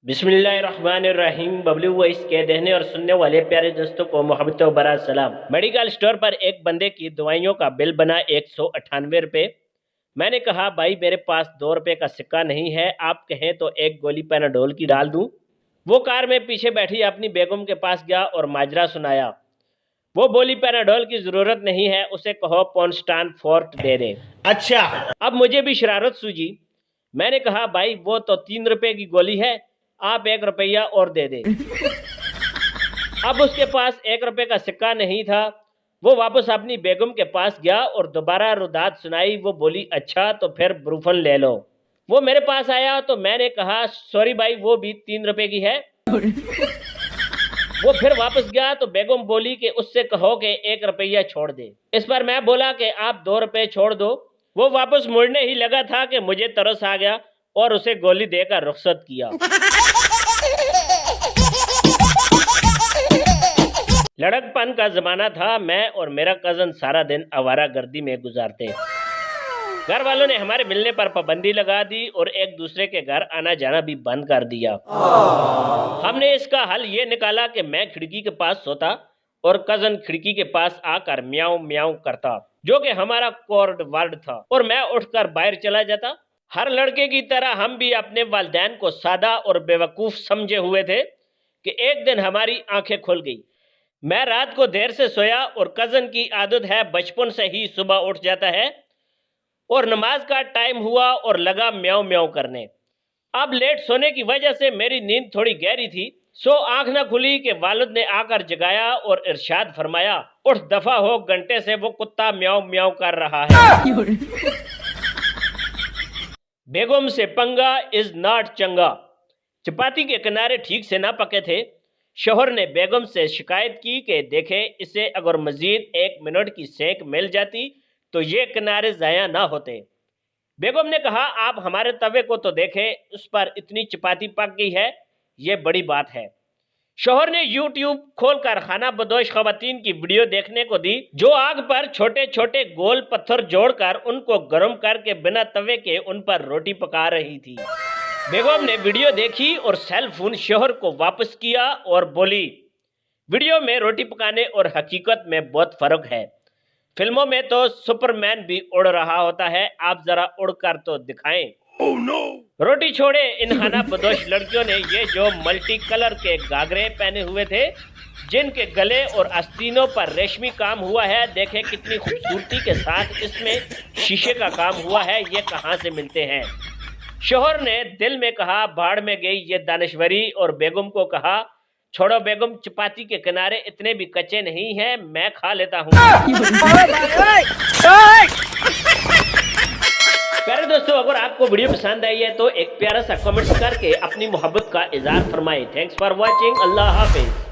बिस्मिल्लाहिर्रहमानिर्रहीम। बबलू वॉइस के देखने और सुनने वाले प्यारे दोस्तों को मोहब्बत व बरा सलाम। मेडिकल स्टोर पर एक बंदे की दवाइयों का बिल बना 198 रुपये। मैंने कहा भाई मेरे पास 2 रुपये का सिक्का नहीं है, आप कहें तो एक गोली पैनाडोल की डाल दूं। वो कार में पीछे बैठी अपनी बेगम के पास गया और माजरा सुनाया। वो बोली पैनाडोल की जरूरत नहीं है, उसे कहो पॉन्स्टान फोर्ट दे दे। अच्छा, अब मुझे भी शरारत सूझी। मैंने कहा भाई वो तो 3 रुपए की गोली है, आप 1 रुपया और दे दे। अब उसके पास 1 रुपए का सिक्का नहीं था। वो वापस अपनी बेगम के पास गया और दोबारा रुदात सुनाई। वो बोली अच्छा तो फिर ब्रूफन ले लो। वो मेरे पास आया तो मैंने कहा सॉरी भाई वो भी 3 रुपए की है। वो फिर वापस गया तो बेगम बोली कि उससे कहो कि 1 रुपया छोड़ दे। इस पर मैं बोला कि आप 2 रुपए छोड़ दो। वो वापस मुड़ने ही लगा था कि मुझे तरस आ गया और उसे गोली देकर रुखसत किया। लड़कपन का जमाना था। मैं और मेरा कजन सारा दिन आवारागर्दी में गुजारते। घर वालों ने हमारे मिलने पर पाबंदी लगा दी और एक दूसरे के घर आना जाना भी बंद कर दिया। हमने इसका हल ये निकाला कि मैं खिड़की के पास सोता और कजन खिड़की के पास आकर म्याऊं म्याऊं करता, जो कि हमारा कोड वर्ड था, और मैं उठकर बाहर चला जाता। हर लड़के की तरह हम भी अपने वालिदैन को सादा और बेवकूफ समझे हुए थे कि एक दिन हमारी आंखें खुल गई। मैं रात को देर से सोया और कजन की आदत है बचपन से ही सुबह उठ जाता है और नमाज का टाइम हुआ और लगा म्याऊं म्याऊं करने। अब लेट सोने की वजह से मेरी नींद थोड़ी गहरी थी, सो आंख न खुली कि वालिद ने आकर जगाया और इरशाद फरमाया उठ दफा हो, घंटे से वो कुत्ता म्याऊं म्याऊं कर रहा है। बेगम से पंगा इज नॉट चंगा। चपाती के किनारे ठीक से ना पके थे। शोहर ने बेगम से शिकायत की कि देखे इसे अगर मजीद 1 मिनट की सेक मिल जाती तो ये किनारे ज़ाया ना होते। बेगम ने कहा आप हमारे तवे को तो देखें, उस पर इतनी चपाती पक गई है, ये बड़ी बात है। शोहर ने यूट्यूब खोलकर खाना बदोश खवातीन की वीडियो देखने को दी, जो आग पर छोटे छोटे गोल पत्थर जोड़कर उनको गर्म करके बिना तवे के उन पर रोटी पका रही थी। बेगम ने वीडियो देखी और सेल फोन शोहर को वापस किया और बोली वीडियो में रोटी पकाने और हकीकत में बहुत फर्क है। फिल्मों में तो सुपरमैन भी उड़ रहा होता है, आप जरा उड़कर तो दिखाएं। oh no! रोटी छोड़े इन खाना बदोश लड़कियों ने ये जो मल्टी कलर के घाघरे पहने हुए थे, जिनके गले और आस्तीनों पर रेशमी काम हुआ है, देखें कितनी खूबसूरती के साथ इसमें शीशे का काम हुआ है, ये कहाँ से मिलते हैं। शोहर ने दिल में कहा भाड़ में गई ये दानश्वरी, और बेगम को कहा छोड़ो बेगम, चपाती के किनारे इतने भी कच्चे नहीं हैं, मैं खा लेता हूँ। प्यारे दोस्तों, अगर आपको वीडियो पसंद आई है तो एक प्यारा सा कमेंट करके अपनी मोहब्बत का इजहार फरमाएं। Thanks for watching. अल्लाह हाफिज।